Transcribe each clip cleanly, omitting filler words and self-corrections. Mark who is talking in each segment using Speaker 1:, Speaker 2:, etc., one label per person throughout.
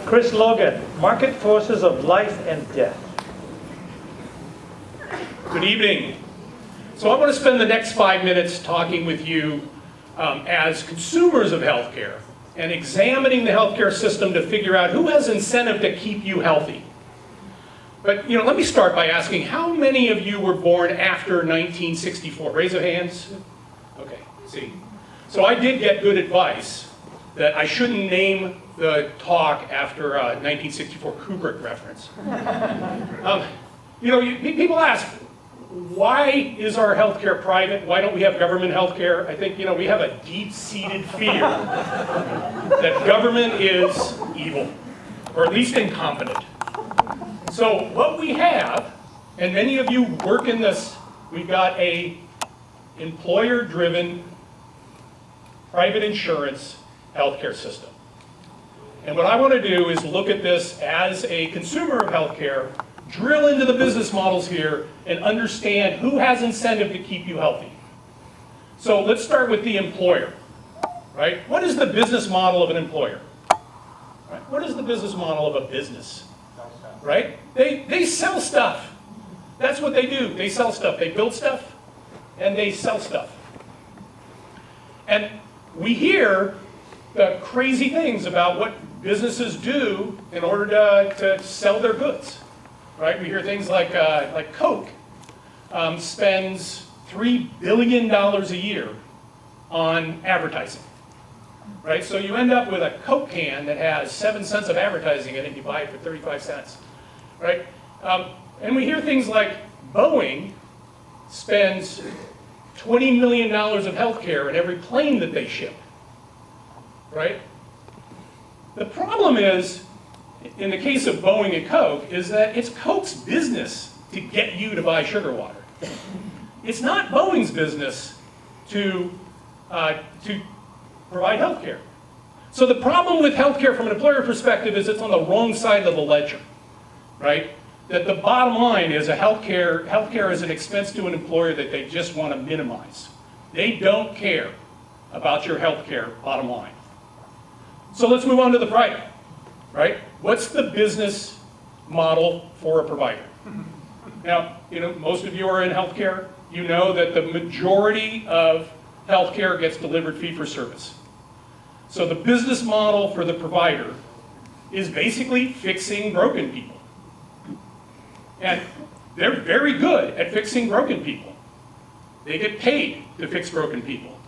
Speaker 1: Chris Logan, Market Forces of Life and Death.
Speaker 2: Good evening. So I want to spend the next 5 minutes talking with you as consumers of healthcare and examining the healthcare system to figure out who has incentive to keep you healthy. But let me start by asking, how many of you were born after 1964? Raise of hands. Okay, see. So I did get good advice that I shouldn't name the talk after a 1964 Kubrick reference. People ask, why is our healthcare private? Why don't we have government healthcare? I think, we have a deep-seated fear that government is evil, or at least incompetent. So what we have, and many of you work in this, we've got a employer-driven private insurance healthcare system. And what I want to do is look at this as a consumer of healthcare, drill into the business models here, and understand who has incentive to keep you healthy. So let's start with the employer, right? What is the business model of an employer? Right? What is the business model of a business? Right? They sell stuff. That's what they do. They sell stuff. They build stuff, and they sell stuff. And we hear the crazy things about what businesses do in order to sell their goods. Right? We hear things like Coke spends $3 billion a year on advertising. Right? So you end up with a Coke can that has 7 cents of advertising in it, and you buy it for 35 cents. Right? And we hear things like Boeing spends $20 million of healthcare in every plane that they ship. Right? The problem is, in the case of Boeing and Coke, is that it's Coke's business to get you to buy sugar water. It's not Boeing's business to provide health care. So the problem with healthcare from an employer perspective is it's on the wrong side of the ledger, right? That the bottom line is healthcare is an expense to an employer that they just want to minimize. They don't care about your healthcare bottom line. So let's move on to the private, right? What's the business model for a provider? Now, most of you are in healthcare. You know that the majority of healthcare gets delivered fee-for-service. So the business model for the provider is basically fixing broken people. And they're very good at fixing broken people. They get paid to fix broken people.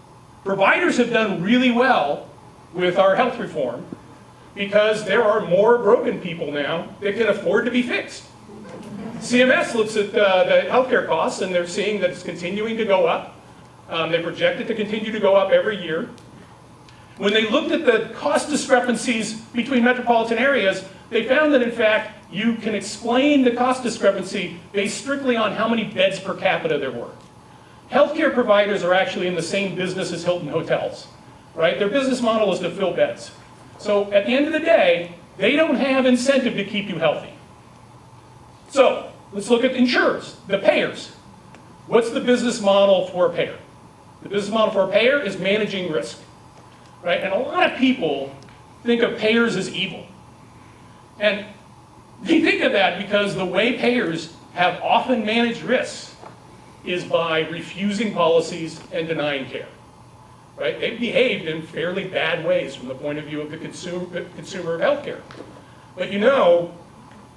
Speaker 2: Providers have done really well with our health reform because there are more broken people now that can afford to be fixed. CMS looks at the healthcare costs, and they're seeing that it's continuing to go up. They project it to continue to go up every year. When they looked at the cost discrepancies between metropolitan areas, they found that, in fact, you can explain the cost discrepancy based strictly on how many beds per capita there were. Healthcare providers are actually in the same business as Hilton hotels, right? Their business model is to fill beds. So at the end of the day, they don't have incentive to keep you healthy. So let's look at insurers, the payers. What's the business model for a payer? The business model for a payer is managing risk, right? And a lot of people think of payers as evil. And they think of that because the way payers have often managed risks is by refusing policies and denying care. Right? They've behaved in fairly bad ways from the point of view of the consumer of healthcare. But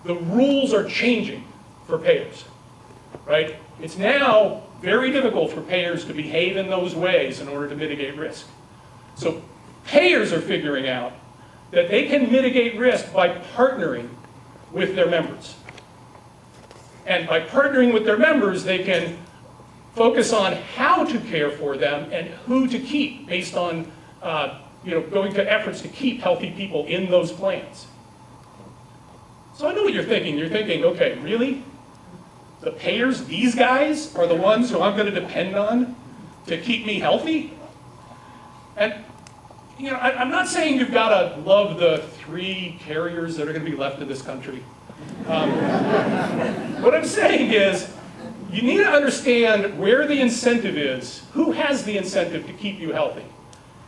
Speaker 2: the rules are changing for payers. Right? It's now very difficult for payers to behave in those ways in order to mitigate risk. So payers are figuring out that they can mitigate risk by partnering with their members. And by partnering with their members, they can focus on how to care for them and who to keep based on going to efforts to keep healthy people in those plans. So I know what you're thinking. You're thinking, okay, really? The payers, these guys, are the ones who I'm going to depend on to keep me healthy? And I'm not saying you've got to love the 3 carriers that are going to be left in this country. What I'm saying is, you need to understand where the incentive is, who has the incentive to keep you healthy,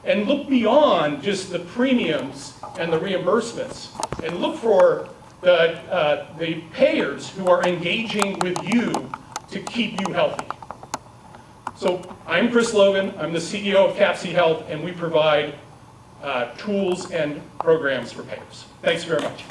Speaker 2: and look beyond just the premiums and the reimbursements and look for the payers who are engaging with you to keep you healthy. So I'm Chris Logan, I'm the CEO of CAPC Health, and we provide tools and programs for payers. Thanks very much.